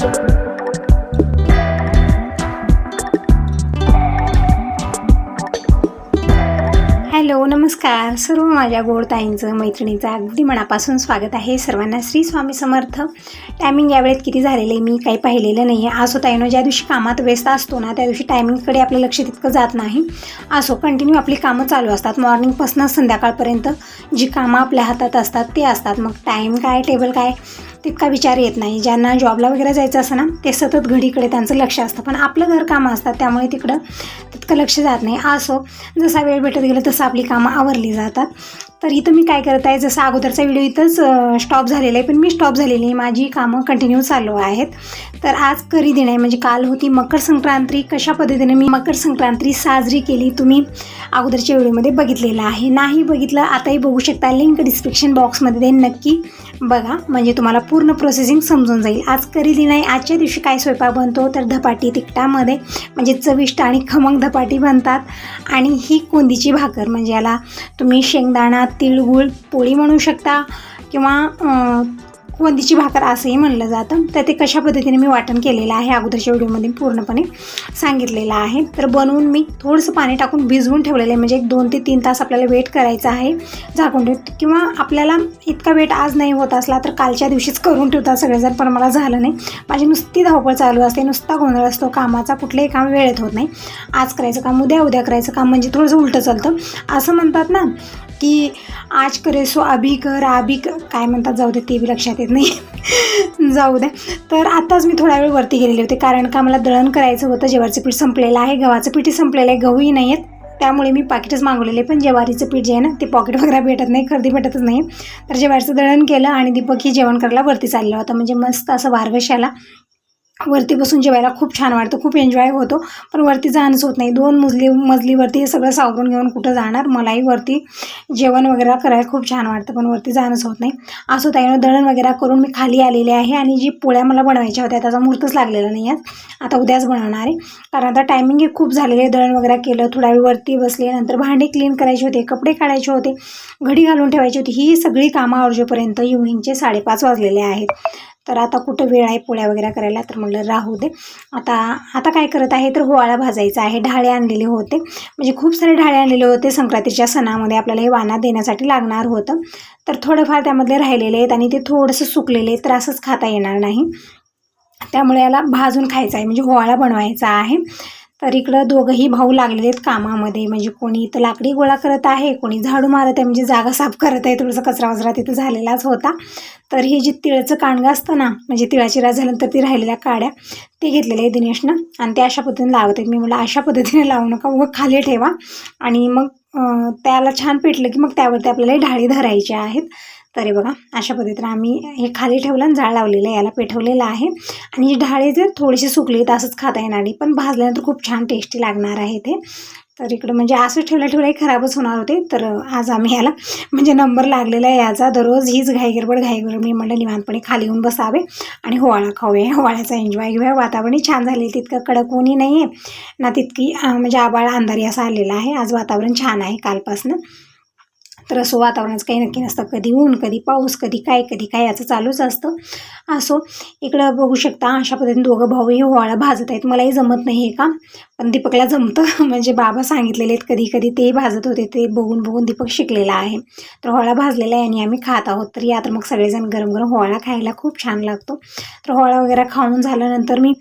Hello, नमस्कार. सर्व माझ्या गोड ताईंचं, मैत्रिणीचं अगदी मनापासून स्वागत आहे. सर्वांना श्री स्वामी समर्थ. टायमिंग यावेळेत किती झालेलं आहे मी काही पाहिलेलं नाही आहे. असो ताईनो, ज्या दिवशी कामात व्यस्त असतो ना त्या दिवशी टायमिंगकडे आपलं लक्ष तितकं जात नाही. असो, कंटिन्यू आपली कामं चालू असतात. मॉर्निंगपासून संध्याकाळपर्यंत जी कामं आपल्या हातात असतात ते असतात. मग टाईम काय, टेबल काय तितका विचार येत नाही. ज्यांना जॉबला वगैरे जायचं असं ना ते सतत घडीकडे त्यांचं लक्ष असतं, पण आपलं घर कामं असतात त्यामुळे तिकडं तितकं लक्ष जात नाही. असो, जसा वेळ भेटत गेला तसं आपली कामं आवरली जातात. तर इथं मी काय करत आहे, जसं अगोदरचा व्हिडिओ इथंच स्टॉप झालेला आहे, पण मी स्टॉप झालेली नाही, माझी कामं कंटिन्यू चालू आहेत. तर आज करी दिन आहे, म्हणजे काल होती मकर संक्रांती. कशा पद्धतीने मी मकर संक्रांती साजरी केली तुम्ही अगोदरच्या व्हिडिओमध्ये बघितलेलं आहे. नाही बघितलं आताही बघू शकता, लिंक डिस्क्रिप्शन बॉक्समध्ये देईन, नक्की बघा म्हणजे तुम्हाला पूर्ण प्रोसेसिंग समजून जाईल. आज करी दिन आहे. आजच्या दिवशी काय स्वयंपाक बनतो तर धपाटी तिखटामध्ये, म्हणजे चविष्ट आणि खमंग धपाटी बनतात. आणि ही कोंदीची भाकर, म्हणजे याला तुम्ही शेंगदाणा, तिळगुळ पोळी म्हणू शकता किंवा कोंदीची भाकर असंही म्हणलं जातं. तर ते कशा पद्धतीने मी वाटण केलेलं आहे अगोदरच्या व्हिडिओमध्ये पूर्णपणे सांगितलेलं आहे. तर बनवून मी थोडंसं पाणी टाकून भिजवून ठेवलेलं आहे, म्हणजे 2 ते 3 तास आपल्याला वेट करायचा आहे झाकून ठेव, किंवा आपल्याला इतका वेट आज नाही होत असला तर कालच्या दिवशीच करून ठेवतात सगळेजण, पण मला झालं नाही. माझी नुसती धावपळ चालू असते, नुसता गोंधळ असतो कामाचा, कुठलंही काम वेळेत होत नाही. आज करायचं काम उद्या करायचं काम, म्हणजे थोडंसं उलटं चालतं. असं म्हणतात ना की आज करे सो अभी कर, काय म्हणतात, जाऊ दे ते बी लक्षात येत नाही जाऊ द्या. तर आताच मी थोडा वेळ वरती गेलेले होते, कारण का मला दळण करायचं होतं. ज्वारीचं पीठ संपलेलं आहे, गव्हाचं पीठही संपलेलं आहे, गहूही नाही आहेत, त्यामुळे मी पाकिटच मागवलेले. पण ज्वारीचं पीठ जे आहे ना ते पॉकेट वगैरे भेटत नाही, खरेदी भेटतच नाही. तर ज्वारीचं दळण केलं आणि दीपक ही जेवण करायला वरती चालला होता. म्हणजे मस्त असं वारवशाला वरती बसून जेवायला खूप छान वाटतं, खूप एन्जॉय होतो. पण वरती जाणंच होत नाही, 2 मजलीवरती हे सगळं सावरून घेऊन कुठं जाणार. मलाही वरती जेवण वगैरे करायला खूप छान वाटतं, पण वरती जाणंच होत नाही. असं ताईनं दळण वगैरे करून मी खाली आलेले आहे. आणि जी पोळ्या मला बनवायच्या होत्या त्याचा मुहूर्तच लागलेला नाही आहे, आता उद्याच बनवणार आहे. कारण आता टायमिंग हे खूप झालेलं आहे. दळण वगैरे केलं, थोडा वेळ वरती बसले, नंतर भांडे क्लीन करायचे होते, कपडे काढायचे होते, घडी घालून ठेवायची होती. ही सगळी कामं आवरेपर्यंत इव्हनिंगचे 5:30 वाजलेले आहेत. तर आता कुठं वेळ आहे पोळ्या वगैरे करायला, तर म्हटलं राहू दे. आता काय करत आहे तर होळा भाजायचा आहे. ढाळे आणलेले होते, म्हणजे खूप सारे ढाळे आणलेले होते. संक्रांतीच्या सणामध्ये आपल्याला हे वाना देण्यासाठी लागणार होतं. तर थोडंफार त्यामधले राहिलेले आहेत आणि ते थोडंसं सुकलेले आहेत, तर असंच खाता येणार नाही. त्यामुळे याला भाजून खायचं आहे, म्हणजे होळा बनवायचा आहे. तर इकडं दोघंही भाऊ लागलेले आहेत कामामध्ये, म्हणजे कोणी इथं लाकडी गोळा करत आहे, कोणी झाडू मारत आहे, म्हणजे जागा साफ करत आहे. थोडंसं कचरा वचरा तिथं झालेलाच होता. तर हे जे तिळाचं कांडगं असतं ना, म्हणजे तिळाची रास झाल्यानंतर ती राहिलेल्या काड्या ते घेतलेले आहे दिनेशनं, आणि ते अशा पद्धतीने लावत आहेत. मी म्हटलं अशा पद्धतीने लावू नका, उगं खाली ठेवा आणि मग त्याला छान पेटलं की मग त्यावरती आपल्याला ढाळी धरायच्या आहेत. तरी बघा अशा पद्धतीने आम्ही हे खाली ठेवलं आणि जाळ लावलेलं आहे, याला पेटवलेलं आहे. आणि ही ढाळे जर थोडीशी सुकली तर असंच खाता येणार नाही, पण भाजल्यानंतर खूप छान टेस्टी लागणार आहे ते. तर इकडं म्हणजे असं ठेवल्याही खराबच होणार होते. तर आज आम्ही याला म्हणजे नंबर लागलेला आहे याचा. दररोज हीच घाईगडबड मी म्हटलं निवांतपणे खाली येऊन बसावे आणि होळा खाऊया, होळ्याचा एन्जॉय घेऊया. वातावरणही छान झाले, तितकं कडक ऊनही नाही आहे ना तितकी म्हणजे आबाळ अंधारी असं आलेलं आहे. आज वातावरण छान आहे कालपासनं. तर असं वातावरणाचं काही नक्की नसतं, कधी ऊन कधी पाऊस कधी काय याचं चालूच असतं. असो, इकडं बघू शकता अशा पद्धतीने दोघं भाऊही होळा भाजत आहेत. मलाही जमत नाही हे काम, पण दीपकला जमतं. म्हणजे बाबा सांगितलेले आहेत, कधी कधी ते भाजत होते, ते बघून दीपक शिकलेला आहे. तर होळा भाजलेला आहे आणि आम्ही खात आहोत. तर या तर मग सगळेजण गरम गरम होळा खायला खूप छान लागतो. तर होळा वगैरे खाऊन झाल्यानंतर मी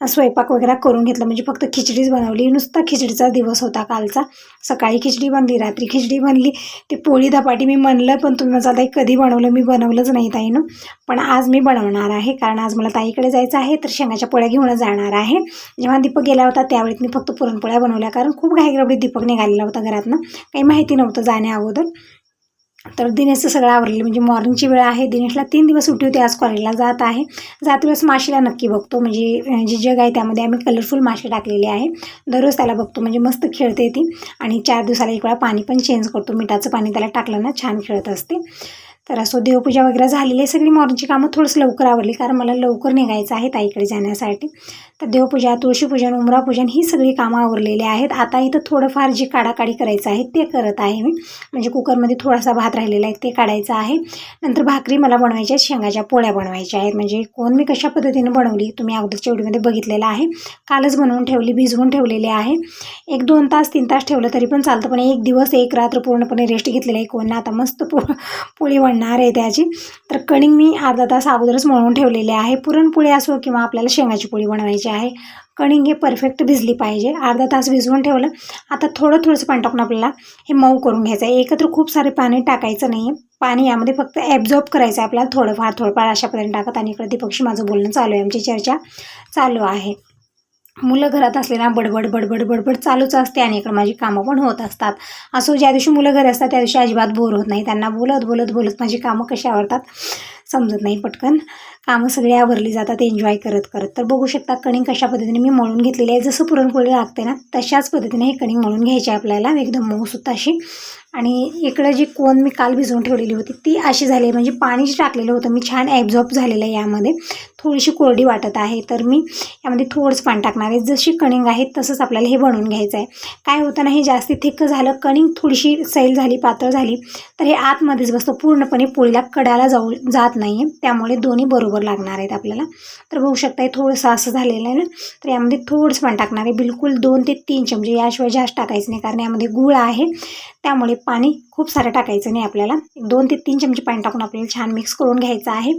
स्वयंपाक वगैरे करून घेतलं, म्हणजे फक्त खिचडीच बनवली. नुसता खिचडीचा दिवस होता कालचा. सकाळी खिचडी बनली, रात्री खिचडी बनली. ते पोळी धपाटी मी म्हणलं, पण तुम्ही माझा ताई कधी बनवलं, मी बनवलंच नाही ताईनं. पण आज मी बनवणार आहे, कारण आज मला ताईकडे जायचं आहे. तर शेंगाच्या पोळ्या घेऊन जाणार आहे. जेव्हा दीपक गेला होता त्यावेळेस मी फक्त पुरणपोळ्या बनवल्या, कारण खूप घाईगडबडीत दीपक निघालेला होता घरातनं, काही माहिती नव्हतं जाण्या अगोदर. तर दिनेशचं सगळं आवरलेलं, म्हणजे मॉर्निंगची वेळ आहे. दिनेशला 3 दिवस सुट्टी होती, आज कॉलेजला जात आहे. जात वेळेस माशीला नक्की बघतो, म्हणजे जे जग आहे त्यामध्ये आम्ही कलरफुल माशी टाकलेली आहे. दररोज त्याला बघतो, म्हणजे मस्त खेळते ती. आणि 4 दिवसाला एक वेळा पाणी पण चेंज करतो, मिठाचं पाणी त्याला टाकलं ना छान खेळत असते. तर असो देवपूजा वगैरे झालेली आहे. सगळी मॉर्निंगची कामं थोडंसं लवकर आवरली कारण मला लवकर निघायचं आहे ताईकडे जाण्यासाठी. तर देवपूजा, तुळशीपूजन, उंबरापूजन ही सगळी कामं आवरलेली आहेत. आता इथं थोडंफार जी काढाकाढी करायचं आहे ते करत आहे मी. म्हणजे कुकरमध्ये थोडासा भात राहिलेला आहे ते काढायचं आहे. नंतर भाकरी मला बनवायच्या आहेत, शेंगाच्या पोळ्या बनवायच्या आहेत. म्हणजे कोण मी कशा पद्धतीने बनवली तुम्ही अगोदरच्या व्हिडिओमध्ये बघितलेलं आहे. कालच बनवून ठेवली, भिजवून ठेवलेली आहे. 1-2 तास 3 तास ठेवलं तरी पण चालतं, पण एक दिवस एक रात्र पूर्णपणे रेस्ट घेतलेलं आहे. कोण आता मस्त पोळी बनणार आहे त्याची. तर कणिक मी अर्धा तास अगोदरच मळून ठेवलेले आहे. पुरणपोळी असो किंवा आपल्याला शेंगाची पोळी बनवायची आहे, कणिक हे परफेक्ट भिजली पाहिजे. अर्धा तास भिजवून ठेवलं. आता थोडंसं पाणी टाकून आपल्याला हे मऊ करून घ्यायचं आहे. एकत्र खूप सारे पाणी टाकायचं नाही आहे. पाणी यामध्ये फक्त ॲब्झॉर्ब करायचं आहे आपल्याला थोडंफार अशा पद्धतीने टाकत. आणि इकडे दीपकशी माझं बोलणं चालू आहे, आमची चर्चा चालू आहे. मुलं घरात असले ना बडबड चालूच असते आणि इकडे माझी कामं पण होत असतात. असो ज्या दिवशी मुलं घरी असतात त्या दिवशी अजिबात बोर होत नाही. त्यांना बोलत माझी कामं कशी आवडतात समजत नाही. पटकन कामं सगळी आवरली जातात एन्जॉय करत. तर बघू शकता कणिक कशा पद्धतीने मी मळून घेतलेली आहे. जसं पुरणपोळी लागते ना तशाच पद्धतीने हे कणिक मळून घ्यायचे आपल्याला, एकदम मऊसूत अशी. आणि इकडं जी कोण मी काल भिजवून ठेवलेली होती ती अशी झाली आहे. म्हणजे पाणी जे टाकलेलं होतं मी छान ॲब्झॉर्ब झालेलं आहे. यामध्ये थोडीशी कोरडी वाटत आहे तर मी यामध्ये थोडंसं पाणी टाकणार आहे. जशी कणिक आहे तसंच आपल्याला हे बनवून घ्यायचं आहे. काय होतं ना, हे जास्ती थिक्क झालं, कणिक थोडीशी सैल झाली, पातळ झाली तर हे आतमध्येच बसतं, पूर्णपणे पोळीला कडाला जात नाही आहे. त्यामुळे दोन्ही बरोबर लागणार आहेत आपल्याला. तर बघू शकता हे थोडंसं असं झालेलं आहे ना, तर यामध्ये थोडंसं पाणी टाकणार आहे. बिलकुल 2 ते 3 चमचे, याशिवाय जास्त टाकायचं नाही कारण यामध्ये गूळ आहे. त्यामुळे पाणी खूप सारं टाकायचं नाही आपल्याला. 2 ते 3 चमचे पाणी टाकून आपल्याला छान मिक्स करून घ्यायचं आहे.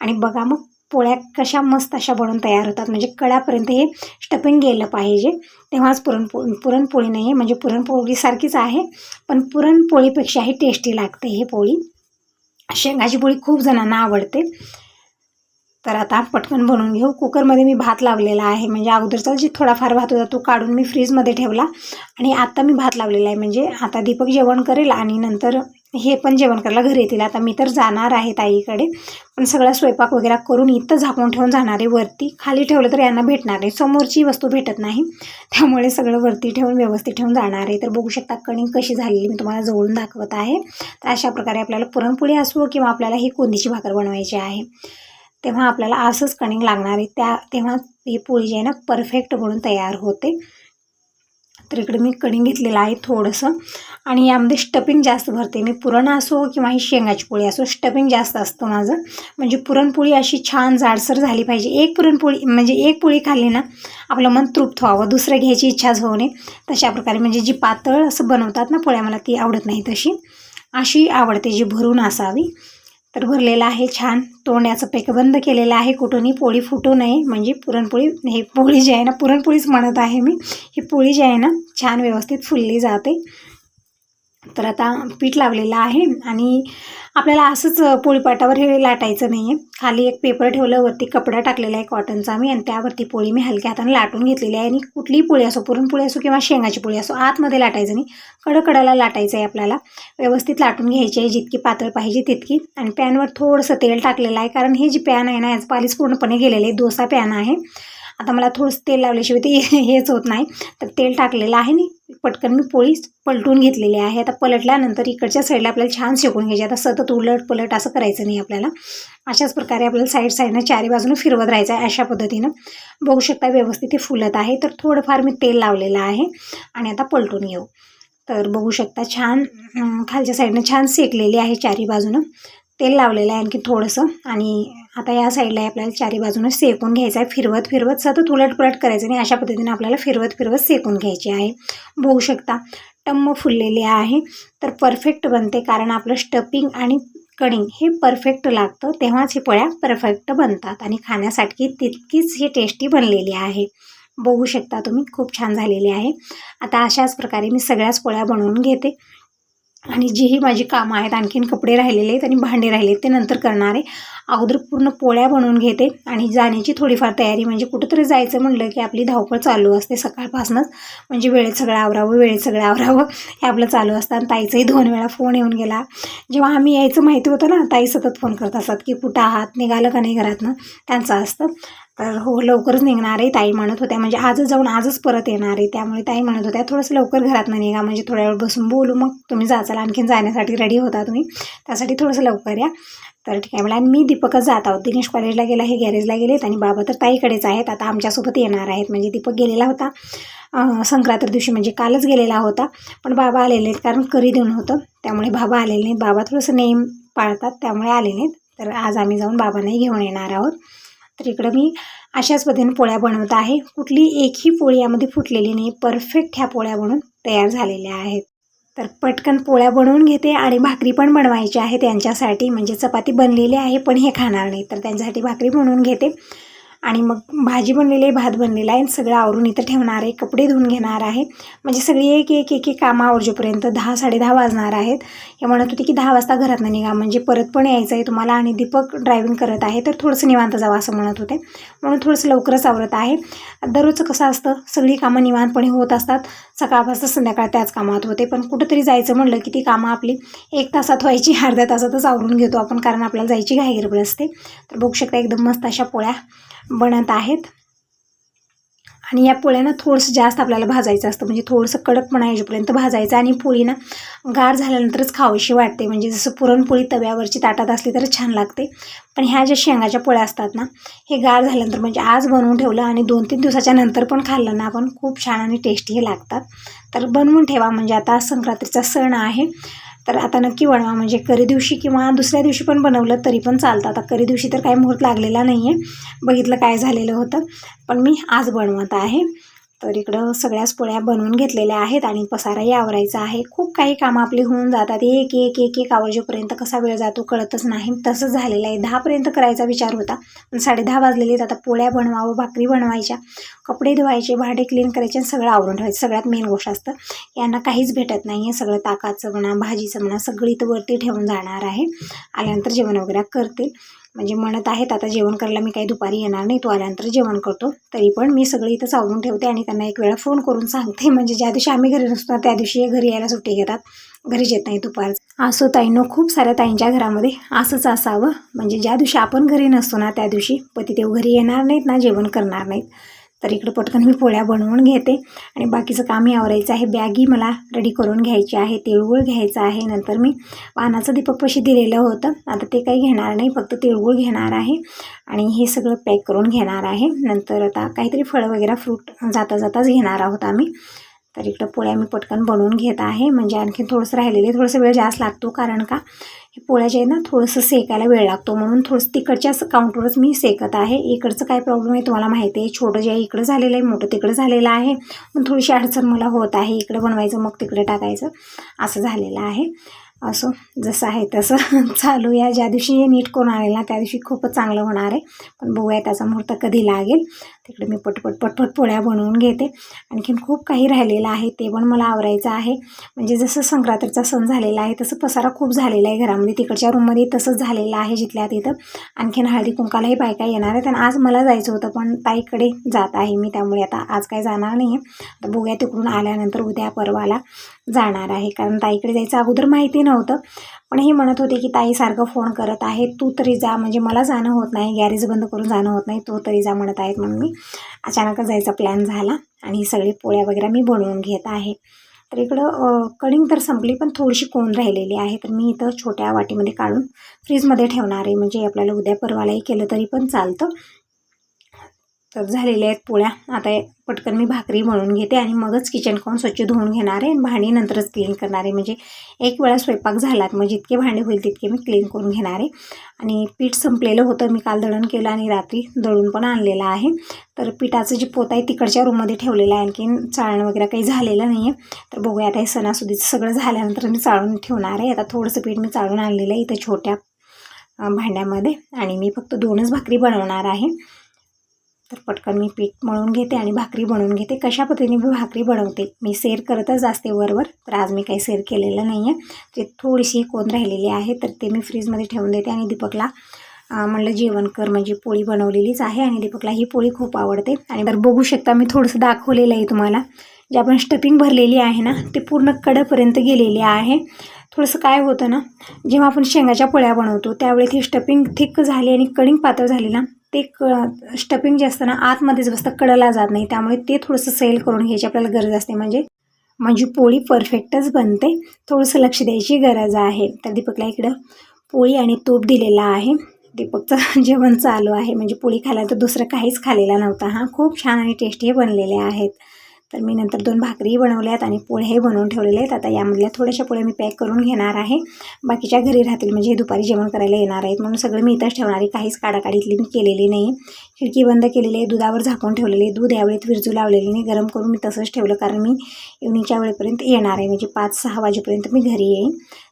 आणि बघा मग पोळ्या कशा मस्त अशा बनवून तयार होतात. म्हणजे कडापर्यंत हे स्टफिंग गेलं पाहिजे तेव्हाच पुरणपोळी नाही आहे. म्हणजे पुरणपोळीसारखीच आहे पण पुरणपोळीपेक्षाही टेस्टी लागते हे पोळी. शेंगाची पोळी खूप जणांना आवडते. तर आता पटकन बनवून घेऊ. कुकरमध्ये मी भात लावलेला आहे. म्हणजे अगोदरचा जे थोडाफार भात होता तो काढून मी फ्रीजमध्ये ठेवला आणि आता मी भात लावलेला आहे. म्हणजे आता दीपक जेवण करेल आणि नंतर हे पण जेवण करायला घरी येतील. आता मी तर जाणार आहे ताईकडे, पण सगळा स्वयंपाक वगैरे करून इथं झाकून ठेवून जाणार आहे. वरती खाली ठेवलं तर यांना भेटणार नाही, समोरची वस्तू भेटत नाही, त्यामुळे सगळं वरती ठेवून व्यवस्थित ठेवून जाणार आहे. तर बघू शकता कणिक कशी झालेली मी तुम्हाला जवळून दाखवत आहे. तर अशा प्रकारे आपल्याला पुरणपोळी असो किंवा आपल्याला ही कोंदीची भाकर बनवायची आहे तेव्हा आपल्याला असंच कणिक लागणार आहे. तेव्हा ही पोळी जी आहे ना परफेक्ट बनून तयार होते. तर इकडे मी कणिक घेतलेलं आहे थोडंसं आणि यामध्ये स्टफिंग जास्त भरते मी. पुरण असो किंवा ही शेंगाची पोळी असो, स्टफिंग जास्त असतं माझं. म्हणजे पुरणपोळी अशी छान जाडसर झाली पाहिजे. एक पोळी खाल्ली ना आपलं मन तृप्त व्हावं, दुसरं घ्यायची इच्छाच होऊ नये. तशा प्रकारे म्हणजे जी पातळ असं बनवतात ना पोळ्या, मला ती आवडत नाही तशी, अशी आवडते जी भरून असावी. तर भरलेला आहे छान. तोंडाचं पेक बंद केलेलं आहे, कुठूनही पोळी फुटू नये. म्हणजे हे पोळी जी आहे ना, पुरणपोळीच म्हणत आहे मी, ही पोळी जी आहे ना छान व्यवस्थित फुलली जाते. तर आता पीठ लावलेलं आहे आणि आपल्याला असंच पोळीपाटावर हे लाटायचं नाही आहे. खाली एक पेपर ठेवलं, वरती कपडा टाकलेला आहे कॉटनचा मी आणि त्यावरती पोळी मी हलक्या हाताने लाटून घेतलेली आहे. आणि कुठलीही पोळी असो, पुरणपोळी असो किंवा शेंगाची पोळी असो, आतमध्ये लाटायचं नाही, कडकडाला लाटायचं आहे आपल्याला. व्यवस्थित लाटून घ्यायची आहे, जितकी पातळ पाहिजे तितकी. आणि पॅनवर थोडंसं तेल टाकलेलं आहे कारण हे जी पॅन आहे ना याचं पालीच पूर्णपणे गेलेलं आहे, डोसा पॅन आहे. आता मला थोडंसं तेल लावल्याशिवाय ते हेच होत नाही. तर तेल टाकलेलं आहे आणि पटकन मी पोळी पलटून घेतलेली आहे. आता पलटल्यानंतर इकडच्या साईडला आपल्याला छान शेकून घ्यायची. आता सतत उलट पलट असं करायचं नाही आपल्याला. अशाच प्रकारे आपल्याला साईडनं चारी बाजूनं फिरवत राहायचं आहे. अशा पद्धतीनं बघू शकता व्यवस्थित ते फुलत आहे. तर थोडंफार मी तेल लावलेलं आहे आणि आता पलटून घेऊ. तर बघू शकता छान खालच्या साईडनं छान शेकलेली आहे चारी बाजूनं. तेल लावलेलं आहे आणखी थोडंसं. आणि आता या साईडला आपल्याला चारी बाजूनं शेकून घ्यायचं आहे. फिरवत सतत उलटपलट करायचं नाही, अशा पद्धतीने आपल्याला फिरवत शेकून घ्यायची आहे. बघू शकता टम्म फुललेली आहे. तर परफेक्ट बनते कारण आपलं स्टफिंग आणि कणिक हे परफेक्ट लागतं, तेव्हाच ही पोळ्या परफेक्ट बनतात आणि खाण्यासाठी तितकीच ही टेस्टी बनलेली आहे. बघू शकता तुम्ही खूप छान झालेली आहे. आता अशाच प्रकारे मी सगळ्याच पोळ्या बनवून घेते आणि जीही माझी कामं आहेत, आणखीन कपडे राहिलेले आहेत आणि भांडे राहिले ते नंतर करणार आहे. अगोदर पूर्ण पोळ्या बनवून घेते आणि जाण्याची थोडीफार तयारी. म्हणजे कुठंतरी जायचं म्हणलं की आपली धावपळ चालू असते सकाळपासूनच. म्हणजे वेळेत सगळं आवरावं हे आपलं चालू असतं. आणि ताईचाही 2 वेळा फोन येऊन गेला. जेव्हा आम्ही यायचं माहिती होतं ना, ताई सतत फोन करत असतात की कुठं आहात, निघालं का नाही घरातनं, त्यांचं असतं. तर हो लवकरच निघणार आहे. ताई म्हणत होत्या म्हणजे आजच जाऊन आजच परत येणार आहे, त्यामुळे ताई म्हणत होत्या थोडंसं लवकर घरातनं निघा म्हणजे थोड्या वेळ बसून बोलू, मग तुम्ही जाचाल आणखीन जाण्यासाठी रेडी होता तुम्ही, त्यासाठी थोडंसं लवकर या. तर ठीक आहे मला. आणि मी दीपकच जात आहोत. दिनेश कॉलेजला गेला, हे गॅरेजला गेलेत आणि बाबा तर ताईकडेच आहेत. आता आमच्यासोबत येणार आहेत. म्हणजे दीपक गेलेला होता संक्रांती दिवशी म्हणजे कालच गेलेला होता, पण बाबा आलेले नाहीत कारण करी देऊन होतं, त्यामुळे बाबा आलेले नाहीत. बाबा थोडंसं नेम पाळतात त्यामुळे आले नाहीत. तर आज आम्ही जाऊन बाबांनाही घेऊन येणार आहोत. तर इकडं मी अशाच पद्धतीने पोळ्या बनवत आहे. कुठली एकही पोळी यामध्ये फुटलेली नाही, परफेक्ट ह्या पोळ्या बनून तयार झालेल्या आहेत. तर पटकन पोळ्या बनवून घेते आणि भाकरी पण बनवायची आहे त्यांच्यासाठी. म्हणजे चपाती बनलेली आहे पण हे खाणार नाही, तर त्यांच्यासाठी भाकरी बनवून घेते. आणि मग भाजी बनलेली आहे, भात बनलेला आहे, सगळं आवरून इथं ठेवणार आहे. कपडे धुवून घेणार आहे. म्हणजे सगळी एक एक एक एक कामं आवरजेपर्यंत 10-10:30 वाजणार आहेत. हे म्हणत होते की 10 वाजता घरातनं निघा म्हणजे परत पण यायचं आहे तुम्हाला, आणि दीपक ड्रायव्हिंग करत आहे तर थोडंसं निवांत जावं असं म्हणत होते, म्हणून थोडंसं लवकरच आवरत आहे. दररोजचं कसं असतं, सगळी कामं निवांतपणे होत असतात, सकाळपासून संध्याकाळ त्याच कामात होते. पण कुठंतरी जायचं म्हणलं की ती कामं आपली 1 तासात व्हायची, अर्ध्या तासातच आवरून घेतो आपण, कारण आपल्याला जायची घाई गडबड असते. तर बघू शकता एकदम मस्त अशा पोळ्या बनत आहेत. आणि या पोळ्यांना थोडंसं जास्त आपल्याला भाजायचं असतं, म्हणजे थोडंसं कडकपणा येईपर्यंत भाजायचं. आणि पोळी ना गार झाल्यानंतरच खावीशी वाटते, म्हणजे जसं पुरणपोळी तव्यावरची ताटात असली तर छान लागते. पण ह्या ज्या शेंगाच्या पोळ्या असतात ना, हे गार झाल्यानंतर म्हणजे आज बनवून ठेवलं आणि 2-3 दिवसाच्या नंतर पण खाल्लं ना आपण, खूप छान आणि टेस्टी हे लागतात. तर बनवून ठेवा, म्हणजे आता संक्रांतीचा सण आहे तर आता नक्की बनवा. म्हणजे करी दिवशी किंवा दुसऱ्या दिवशी पण बनवलं तरी पण चालतं. आता करी दिवशी तर काही मुहूर्त लागलेला नाही आहे, बघितलं काय झालेलं होतं, पण मी आज बनवत आहे. तर इकडं सगळ्याच पोळ्या बनवून घेतलेल्या आहेत आणि पसाराही आवरायचा आहे. खूप काही कामं आपली होऊन जातात, एक एक एक एक आवरेपर्यंत कसा वेळ जातो कळतच नाही. तसंच झालेलं आहे. 10पर्यंत करायचा विचार होता, पण 10:30 वाजलेले आहेत. आता पोळ्या बनवावं, भाकरी बनवायच्या, कपडे धुवायचे, भांडे क्लीन करायचे आणि सगळं आवरून ठेवायचं. सगळ्यात मेन गोष्ट असतं, यांना काहीच भेटत नाही आहे. सगळं ताकाचं म्हणा, भाजीचं म्हणा, सगळी इथं वरती ठेवून जाणार आहे. आल्यानंतर जेवण वगैरे करतील. म्हणजे म्हणत आहेत आता जेवण करायला मी काही दुपारी येणार नाही, तो आल्यानंतर जेवण करतो. तरी पण मी सगळी इथं आवरून ठेवते आणि त्यांना एक वेळा फोन करून सांगते, म्हणजे ज्या दिवशी आम्ही घरी नसतो त्या दिवशी घरी यायला सुट्टी घेतात, घरीच येत नाही दुपारचं. असो ताईंनो, खूप साऱ्या ताईंच्या घरामध्ये असंच असावं, म्हणजे ज्या दिवशी आपण घरी नसतो ना त्या दिवशी पतिदेव घरी येणार नाहीत ना, जेवण करणार नाहीत. तर इकडं पटकन मी पोळ्या बनवून घेते आणि बाकीचं कामही आवरायचं आहे. बॅगही मला रेडी करून घ्यायची आहे, तिळगुळ घ्यायचं आहे. नंतर मी वाहनाचं दीपकपाशी दिलेलं होतं, आता ते काही घेणार नाही, फक्त तिळगुळ घेणार आहे आणि हे सगळं पॅक करून घेणार आहे. नंतर आता काहीतरी फळं वगैरे फ्रूट जाता जाताच घेणार आहोत आम्ही. तर इकडं पोळ्या मी पटकन बनवून घेत आहे, म्हणजे आणखी थोडंसं राहिलेलं, थोडंसं वेळ जास्त लागतो, कारण का हे पोळ्या जे आहे ना थोडंसं सेकायला वेळ लागतो, म्हणून थोडंसं तिकडच्याच काउंटरवरच मी सेकत आहे. इकडचं काय प्रॉब्लेम आहे तुम्हाला माहिती आहे, छोटं जे आहे इकडं झालेलं आहे, मोठं तिकडं झालेलं आहे, पण थोडीशी अडचण मला होत आहे. इकडं बनवायचं मग तिकडे टाकायचं असं झालेलं आहे. असो, जसं आहे तसं चालू या. ज्या दिवशी नीट करून आणेल ना त्या दिवशी खूपच चांगलं होणार आहे, पण बघूया त्याचा मुहूर्त कधी लागेल. तिकडे मी पटपट पोळ्या बनवून घेते. आणखीन खूप काही राहिलेलं आहे, ते पण मला आवरायचं आहे. म्हणजे जसं संक्रांतीचा सण झालेला आहे तसं पसारा खूप झालेला आहे घरामध्ये. तिकडच्या रूममध्ये तसंच झालेलं आहे जिथल्या तिथं. आणखीन हळदी कुंकालाही बायका येणार आहेत आणि आज मला जायचं होतं, पण ताईकडे जात आहे मी, त्यामुळे आता आज काही जाणार नाही आहे. तर बघूया तिकडून आल्यानंतर उद्या परवाला जाणार आहे, कारण ताईकडे जायचं अगोदर माहिती नव्हतं. पण हे म्हणत होते की ताई सारखं फोन करत आहे, तू तरी जा, म्हणजे मला जाणं होत नाही, गॅरेज बंद करून जाणं होत नाही, तू तरी जा म्हणत आहेत. म्हणून मी अचानकच जायचा प्लॅन झाला आणि ही सगळी पोळ्या वगैरे मी बनवून घेत आहे. तर इकडं कणिंग तर संपली, पण थोडीशी कोण राहिलेली आहे, तर मी इथं छोट्या वाटीमध्ये काढून फ्रीजमध्ये ठेवणार आहे, म्हणजे आपल्याला उद्या परवालाही केलं तरी पण चालतं. तर झालेल्या आहेत पोळ्या. आता पटकन मी भाकरी बनवून घेते आणि मगच किचन काऊन स्वच्छ धुवून घेणार आहे आणि भांडी नंतरच क्लीन करणार आहे. म्हणजे एक वेळा स्वयंपाक झालात मग जितके भांडे होईल तितके मी क्लीन करून घेणार आहे. आणि पीठ संपलेलं होतं, मी काल दळण केलं आणि रात्री दळून पण आणलेलं आहे. तर पिठाचं जे पोत आहे तिकडच्या रूममध्ये ठेवलेलं आहे, आणखीन चाळण वगैरे काही झालेलं नाही आहे. तर बघूया आता हे सणासुदीचं सगळं झाल्यानंतर मी चाळून ठेवणार आहे. आता थोडंसं पीठ मी चाळून आणलेलं आहे इथं छोट्या भांड्यामध्ये आणि मी फक्त 2च भाकरी बनवणार आहे. तर पटकन मी पीठ मळून घेते आणि भाकरी बनवून घेते. कशा पद्धतीने मी भाकरी बनवते मी शेअर करतच असते वरवर, तर आज मी काही शेअर केलेलं नाही आहे. ते थोडीशी कोण राहिलेली आहे तर ते मी फ्रीजमध्ये ठेवून देते आणि दीपकला म्हणलं जेवण कर, म्हणजे पोळी बनवलेलीच आहे आणि दीपकला ही पोळी खूप आवडते. आणि तर बघू शकता मी थोडंसं दाखवलेलं आहे तुम्हाला, जे आपण स्टफिंग भरलेली आहे ना ते पूर्ण कडेपर्यंत गेलेली आहे. थोडंसं काय होतं ना, जेव्हा आपण शेंगाच्या पोळ्या बनवतो त्यावेळी ती स्टफिंग थिक झाली आणि कणिक पातळ झाली ना ते स्टफिंग जे असतं ना आतमध्येच बसतं, कडेला जात नाही. त्यामुळे ते थोडंसं सैल करून घ्यायची आपल्याला गरज असते, म्हणजे पोळी परफेक्टच बनते. थोडंसं लक्ष द्यायची गरज आहे. तर दीपकला इकडं पोळी आणि तूप दिलेला आहे. दीपकचं जेवण चालू आहे, म्हणजे पोळी खायला तर दुसरं काहीच खाल्लेला नव्हता. खूप छान आणि टेस्टी बनलेले आहेत. तर मी नंतर 2 भाकरीही बनवल्यात आणि पोळ्याही बनवून ठेवलेले आहेत. आता यामधल्या थोड्याशा पोळ्या मी पॅक करून घेणार आहे. बाकीच्या घरी राहतील, म्हणजे दुपारी जेवण करायला येणार आहेत म्हणून सगळं मी इथंच ठेवणार आहे. काहीच काढाकाढीतली मी केलेली नाही. खिडकी बंद केलेली आहे. दुधावर झाकून ठेवलेले आहे. दूध यावेळेत विरजू लावलेली नाही, गरम करून मी तसंच ठेवलं, कारण मी इव्हनिंगच्या वेळेपर्यंत येणार आहे, म्हणजे 5-6 वाजेपर्यंत मी घरी येईन.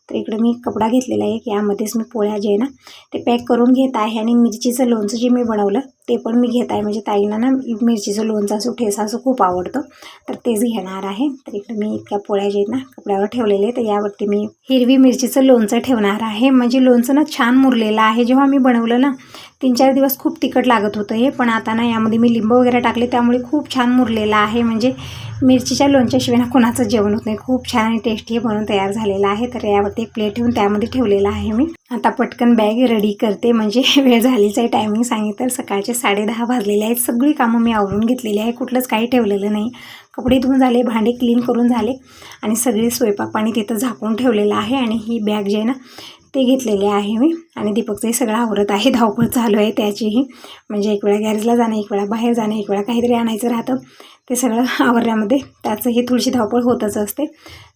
तर इकडे मी कपडा घेतलेला आहे, यामध्येच मी पोळ्या जे आहे ना ते पॅक करून घेत आहे. आणि मिरचीचं लोणचं जे मी बनवलं ते पण मी घेत आहे, म्हणजे ताईंना ना मिरचीचं लोणचं असं ठेसा असं खूप आवडतं, तर तेच घेणार आहे. तर इकडे मी इतक्या पोळ्या जे आहेत ना कपड्यावर ठेवलेले, तर यावरती मी हिरवी मिरचीचं लोणचं ठेवणार आहे. म्हणजे लोणचं ना छान मुरलेलं आहे. जेव्हा मी बनवलं ना 3-4 दिवस खूप तिखट लागत होतं हे, पण आता ना यामध्ये मी लिंबू वगैरे टाकले त्यामुळे खूप छान मुरलेलं आहे. म्हणजे मिरचीच्या लोणच्याशिवाय ना कोणाचं जेवण होत नाही. खूप छान आणि टेस्टी बनवून तयार झालेला आहे. तर यावरती एक प्लेट ठेवून त्यामध्ये ठेवलेला आहे मी. आता पटकन बॅग रेडी करते, म्हणजे वेळ झालीच आहे. टायमिंग सांगितलं सकाळचे 10:30 वाजलेले आहेत. सगळी कामं मी आवरून घेतलेली आहे, कुठलंच काही ठेवलेलं नाही. कपडे धुवून झाले, भांडे क्लीन करून झाले आणि सगळे स्वयंपाक पाणी तिथं झाकून ठेवलेलं आहे. आणि ही बॅग जे आहे ना ते घेतलेले आहे मी. आणि दीपकचंही सगळं आवरत आहे, धावपळ चालू आहे त्याचीही. म्हणजे एक वेळा गॅरेजला जाणं, एक वेळा बाहेर जाणं, एक वेळा काहीतरी आणायचं राहतं, ते सगळं आवरण्यामध्ये त्याचंही थोडीशी धावपळ होतच असते.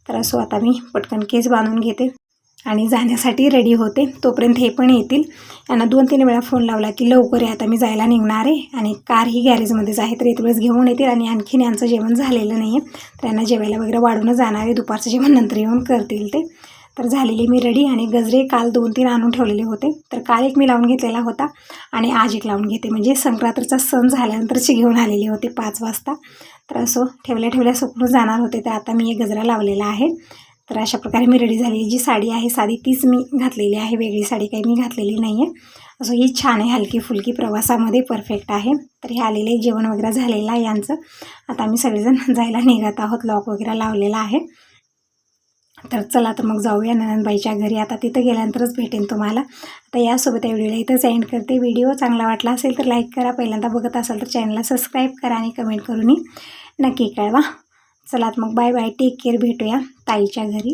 तर असो आता मी पटकन केस बांधून घेते आणि जाण्यासाठी रेडी होते. तोपर्यंत हे पण येतील. यांना 2-3 वेळा फोन लावला की लवकर आहे, आता मी जायला निघणार आहे. आणि कार ही गॅरेजमध्येच आहे, तर इथं वेळेस घेऊन येतील. आणि आणखीन यांचं जेवण झालेलं नाही आहे, तर यांना जेवायला वगैरे वाढूनच जाणार आहे. दुपारचं जेवण नंतर येऊन करतील ते. तर झालेली मी रेडी. आणि गजरे काल 2-3 आणून ठेवलेले होते, तर काल एक मी लावून घेतलेला होता आणि आज एक लावून घेते, म्हणजे संक्रांतीचा सण झाल्यानंतरची घेऊन आलेले होते 5 वाजता. तर असं ठेवल्या सुकून जाणार होते, तर आता मी एक गजरा लावलेला आहे. तर अशा प्रकारे मी रेडी झाली. जी साडी आहे साधी तीच मी घातलेली आहे, वेगळी साडी काही मी घातलेली नाही आहे. असं ही छान आहे, हलकी फुलकी, प्रवासामध्ये परफेक्ट आहे. तर हे आलेले जेवण वगैरे झालेलं आहे यांचं. आता आम्ही सगळेजण जायला निघत आहोत. लॉक वगैरे लावलेला आहे. तर चला तर मग जाऊया ननंदबाईच्या घरी. आता तिथं गेल्यानंतरच भेटेन तुम्हाला. आता यासोबत या व्हिडिओला इथंच एंड करते. व्हिडिओ चांगला वाटला असेल तर लाईक करा, पहिल्यांदा बघत असाल तर चॅनलला सबस्क्राईब करा आणि कमेंट करूनही नक्की कळवा. चला मग बाय बाय, टेक केअर. भेटूया ताईच्या घरी.